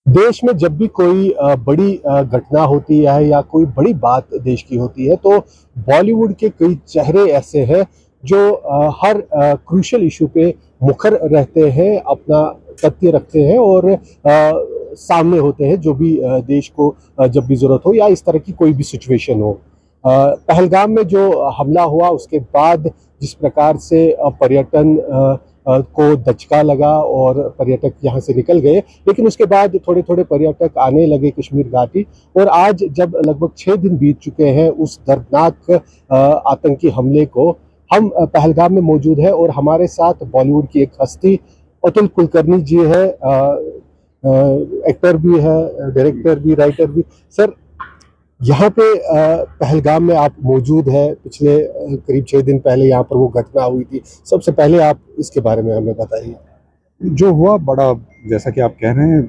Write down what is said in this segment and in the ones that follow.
देश में जब भी कोई बड़ी घटना होती है या कोई बड़ी बात देश की होती है तो बॉलीवुड के कई चेहरे ऐसे हैं जो हर क्रूशियल इशू पे मुखर रहते हैं, अपना तथ्य रखते हैं और सामने होते हैं जो भी देश को जब भी ज़रूरत हो या इस तरह की कोई भी सिचुएशन हो। पहलगाम में जो हमला हुआ उसके बाद जिस प्रकार से पर्यटन को दचका लगा और पर्यटक यहाँ से निकल गए, लेकिन उसके बाद थोड़े-थोड़े पर्यटक आने लगे कश्मीर घाटी और आज जब लगभग 6 दिन बीत चुके हैं उस दर्दनाक आतंकी हमले को, हम पहलगाम में मौजूद हैं और हमारे साथ बॉलीवुड की एक हस्ती अतुल कुलकर्णी जी हैं, एक्टर भी है, डायरेक्टर भी, राइटर भी। सर, यहाँ पे पहलगाम में आप मौजूद हैं, पिछले करीब 6 दिन पहले यहाँ पर वो घटना हुई थी। सबसे पहले आप इसके बारे में हमें बताइए। जो हुआ बड़ा, जैसा कि आप कह रहे हैं,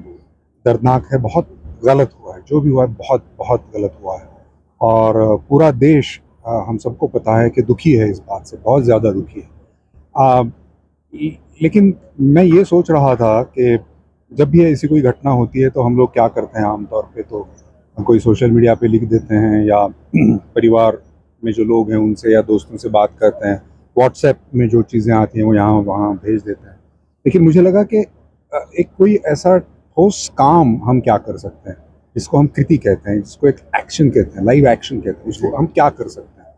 दर्दनाक है। बहुत गलत हुआ है, जो भी हुआ है बहुत बहुत गलत हुआ है। और पूरा देश, हम सबको पता है कि दुखी है, इस बात से बहुत ज़्यादा दुखी है। आ, लेकिन मैं ये सोच रहा था कि जब भी ऐसी कोई घटना होती है तो हम लोग क्या करते हैं आमतौर पे, तो कोई सोशल मीडिया पे लिख देते हैं या परिवार में जो लोग हैं उनसे या दोस्तों से बात करते हैं। व्हाट्सएप में जो चीज़ें आती हैं वो यहाँ वहाँ भेज देते हैं। लेकिन मुझे लगा कि एक कोई ऐसा ठोस काम हम क्या कर सकते हैं, जिसको हम कृति कहते हैं, जिसको एक एक्शन कहते हैं, लाइव एक्शन कहते हैं, उसको हम क्या कर सकते हैं।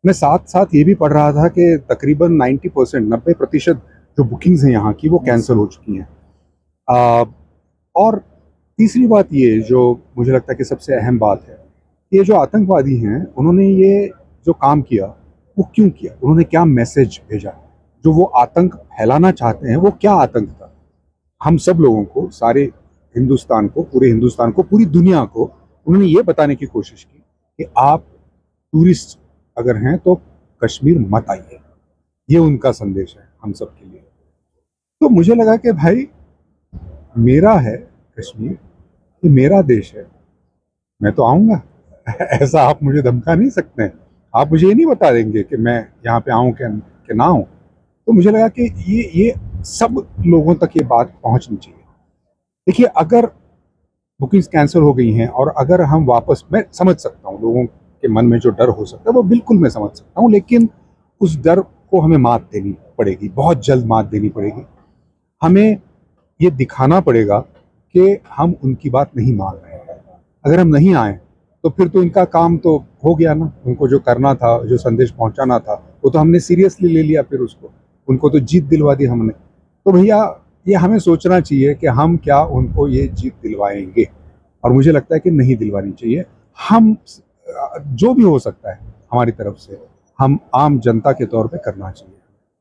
मैं साथ साथ ये भी पढ़ रहा था कि तकरीबन 90%, 90% जो बुकिंग्स हैं यहाँ की वो कैंसिल हो चुकी हैं। और तीसरी बात ये जो मुझे लगता है कि सबसे अहम बात है, ये जो आतंकवादी हैं उन्होंने ये जो काम किया वो क्यों किया, उन्होंने क्या मैसेज भेजा, जो वो आतंक फैलाना चाहते हैं वो क्या आतंक था। हम सब लोगों को, सारे हिंदुस्तान को, पूरे हिंदुस्तान को, पूरी दुनिया को उन्होंने ये बताने की कोशिश की कि आप टूरिस्ट अगर हैं तो कश्मीर मत आइए। ये उनका संदेश है हम सब के लिए। तो मुझे लगा कि भाई, मेरा है कश्मीर, ये मेरा देश है, मैं तो आऊँगा। ऐसा आप मुझे धमका नहीं सकते हैं। आप मुझे ये नहीं बता देंगे कि मैं यहाँ पे आऊँ कि ना आऊँ। तो मुझे लगा कि ये सब लोगों तक ये बात पहुँचनी चाहिए। देखिए, अगर बुकिंग्स कैंसिल हो गई हैं और अगर हम वापस, मैं समझ सकता हूँ लोगों के मन में जो डर हो सकता है वो बिल्कुल मैं समझ सकता हूँ, लेकिन उस डर को हमें मात देनी पड़ेगी, बहुत जल्द मात देनी पड़ेगी। हमें ये दिखाना पड़ेगा कि हम उनकी बात नहीं मान रहे हैं। अगर हम नहीं आए तो फिर तो इनका काम तो हो गया ना। उनको जो करना था, जो संदेश पहुंचाना था, वो तो हमने सीरियसली ले लिया। फिर उसको, उनको तो जीत दिलवा दी हमने। तो भैया, ये हमें सोचना चाहिए कि हम क्या उनको ये जीत दिलवाएंगे। और मुझे लगता है कि नहीं दिलवानी चाहिए। हम जो भी हो सकता है हमारी तरफ से, हम आम जनता के तौर पे करना चाहिए,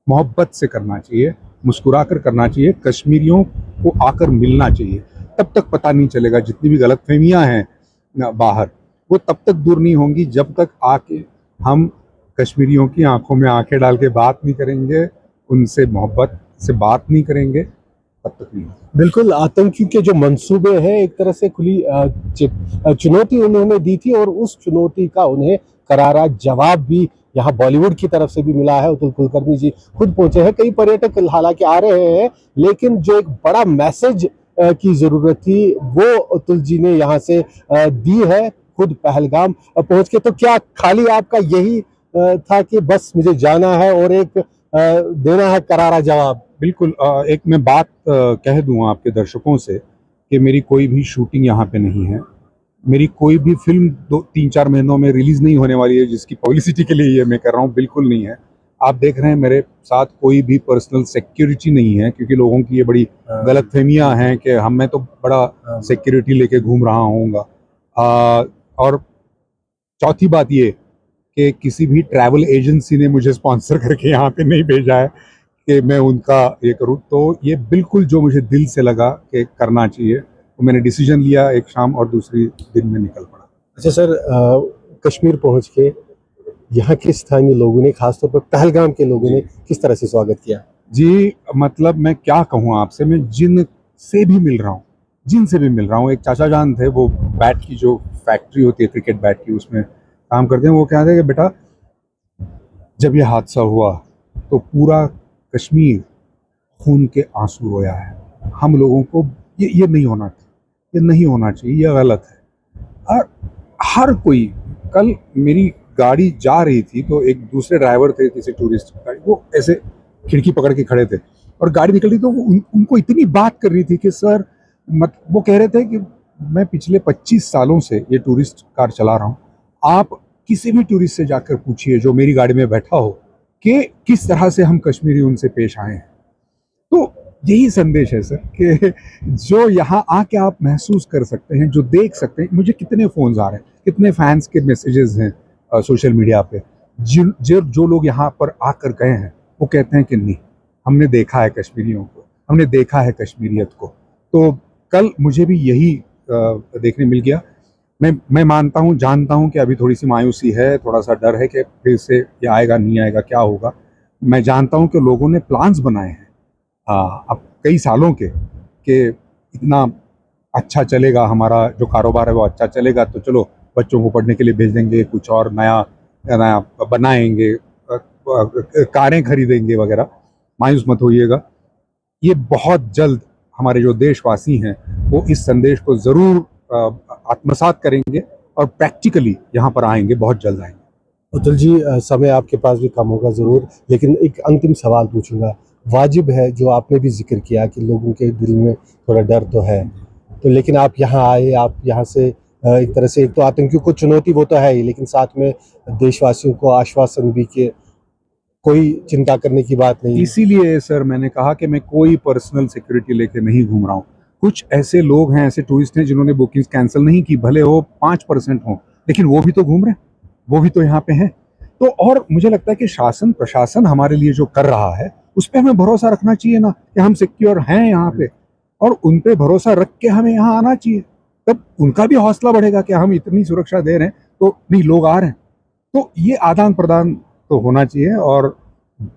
मोहब्बत से करना चाहिए, मुस्कुरा कर करना चाहिए, कश्मीरियों को आकर मिलना चाहिए। तब तक पता नहीं चलेगा, जितनी भी गलतफहमियां हैं बाहर, वो तब तक दूर नहीं होंगी जब तक आके हम कश्मीरियों की आंखों में आंखें डाल के बात नहीं करेंगे, उनसे मोहब्बत से बात नहीं करेंगे, तब तक नहीं होगा। बिल्कुल, आतंकी के जो मंसूबे हैं एक तरह से खुली चुनौती उन्होंने दी थी और उस चुनौती का उन्हें करारा जवाब भी यहाँ बॉलीवुड की तरफ से भी मिला है। अतुल कुलकर्णी जी खुद पहुंचे हैं, कई पर्यटक हालांकि आ रहे हैं, लेकिन जो एक बड़ा मैसेज की जरूरत थी वो अतुल जी ने यहाँ से दी है, खुद पहलगाम पहुंच के। तो क्या खाली आपका यही था कि बस मुझे जाना है और एक देना है करारा जवाब? बिल्कुल। एक मैं बात कह दूं आपके दर्शकों से कि मेरी कोई भी शूटिंग यहाँ पे नहीं है। मेरी कोई भी फिल्म 2-3-4 महीनों में रिलीज नहीं होने वाली है, जिसकी पब्लिसिटी के लिए ये मैं कर रहा हूँ, बिल्कुल नहीं है। आप देख रहे हैं मेरे साथ कोई भी पर्सनल सिक्योरिटी नहीं है, क्योंकि लोगों की ये बड़ी गलतफहमियां हैं कि मैं तो बड़ा सिक्योरिटी लेके घूम रहा हूँगा। और चौथी बात ये कि किसी भी ट्रैवल एजेंसी ने मुझे स्पॉन्सर करके यहाँ पे नहीं भेजा है कि मैं उनका ये करूँ। तो ये बिल्कुल जो मुझे दिल से लगा कि करना चाहिए, तो मैंने डिसीजन लिया एक शाम और दूसरी दिन में निकल पड़ा। अच्छा सर, कश्मीर पहुंच के यहाँ के स्थानीय लोगों ने, खासतौर पर पहलगाम के लोगों ने किस तरह से स्वागत किया? जी, मतलब मैं क्या कहूँ आपसे, मैं जिन से भी मिल रहा हूँ, जिन से भी मिल रहा हूँ, एक चाचा जान थे, वो बैट की जो फैक्ट्री होती है क्रिकेट बैट की, उसमें काम करते हैं। वो कहते हैं कि बेटा, जब ये हादसा हुआ तो पूरा कश्मीर खून के आंसू रोया है। हम लोगों को ये नहीं होना था, ये नहीं होना चाहिए, ये गलत है। और हर कोई, कल मेरी गाड़ी जा रही थी तो एक दूसरे ड्राइवर थे किसी टूरिस्ट गाड़ी, वो ऐसे खिड़की पकड़ के खड़े थे और गाड़ी निकल रही तो वो उनको इतनी बात कर रही थी कि सर वो कह रहे थे कि मैं पिछले 25 सालों से ये टूरिस्ट कार चला रहा हूँ, आप किसी भी टूरिस्ट से जाकर पूछिए जो मेरी गाड़ी में बैठा हो कि किस तरह से हम कश्मीरी उनसे पेश आए हैं। तो यही संदेश है सर कि जो यहाँ आके आप महसूस कर सकते हैं, जो देख सकते हैं। मुझे कितने फ़ोन्स आ रहे हैं, कितने फैंस के मैसेजेस हैं सोशल मीडिया पे, जो लोग यहाँ पर आकर गए हैं वो कहते हैं कि नहीं, हमने देखा है कश्मीरियों को, हमने देखा है कश्मीरियत को। तो कल मुझे भी यही देखने मिल गया। मैं मानता हूँ, जानता हूँ कि अभी थोड़ी सी मायूसी है, थोड़ा सा डर है कि फिर से ये आएगा नहीं आएगा, क्या होगा। मैं जानता हूँ कि लोगों ने प्लान्स बनाए हैं अब कई सालों के, कि इतना अच्छा चलेगा हमारा जो कारोबार है वो अच्छा चलेगा तो चलो बच्चों को पढ़ने के लिए भेज देंगे, कुछ और नया नया बनाएंगे, कारें खरीदेंगे वगैरह। मायूस मत होइएगा, ये बहुत जल्द हमारे जो देशवासी हैं वो इस संदेश को ज़रूर आत्मसात करेंगे और प्रैक्टिकली यहाँ पर आएंगे, बहुत जल्द आएंगे। अतुल जी, समय आपके पास भी कम होगा ज़रूर, लेकिन एक अंतिम सवाल पूछूंगा। वाजिब है, जो आपने भी जिक्र किया कि लोगों के दिल में थोड़ा डर तो है, तो लेकिन आप यहाँ आए, आप यहाँ से एक तरह से, एक तो आतंकियों को चुनौती वो तो है ही, लेकिन साथ में देशवासियों को आश्वासन भी कि कोई चिंता करने की बात नहीं। इसीलिए सर मैंने कहा कि मैं कोई पर्सनल सिक्योरिटी लेके नहीं घूम रहा हूँ। कुछ ऐसे लोग हैं, ऐसे टूरिस्ट हैं जिन्होंने बुकिंग्स कैंसिल नहीं की, भले वो 5% हों, लेकिन वो भी तो घूम रहे हैं, वो भी तो यहाँ पे हैं। तो और मुझे लगता है कि शासन प्रशासन हमारे लिए जो कर रहा है उस पर हमें भरोसा रखना चाहिए ना, कि हम सिक्योर हैं यहाँ पे, और उन पे भरोसा रख के हमें यहाँ आना चाहिए। तब उनका भी हौसला बढ़ेगा कि हम इतनी सुरक्षा दे रहे हैं तो नहीं, लोग आ रहे हैं। तो ये आदान प्रदान तो होना चाहिए और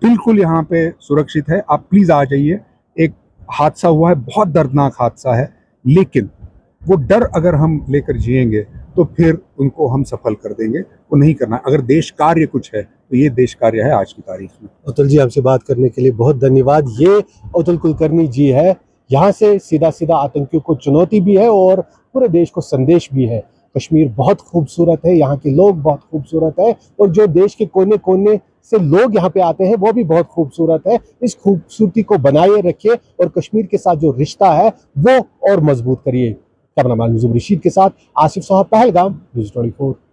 बिल्कुल यहाँ पे सुरक्षित है। आप प्लीज़ आ जाइए। एक हादसा हुआ है, बहुत दर्दनाक हादसा है, लेकिन वो डर अगर हम लेकर जिएंगे तो फिर उनको हम सफल कर देंगे। वो नहीं करना। अगर देश कार्य कुछ है तो ये देश कार्य है आज की तारीख में। अतुल जी, आपसे बात करने के लिए बहुत धन्यवाद। ये अतुल कुलकर्णी जी है, यहाँ से सीधा सीधा आतंकियों को चुनौती भी है और पूरे देश को संदेश भी है। कश्मीर बहुत खूबसूरत है, यहाँ के लोग बहुत खूबसूरत है, और जो देश के कोने कोने से लोग यहाँ पे आते हैं वो भी बहुत खूबसूरत है। इस खूबसूरती को बनाए रखिए और कश्मीर के साथ जो रिश्ता है वो और मजबूत करिए। कैमरामैन मुजुब रशीद के साथ आसिफ साहब, पहलगाम, न्यूज़ 24।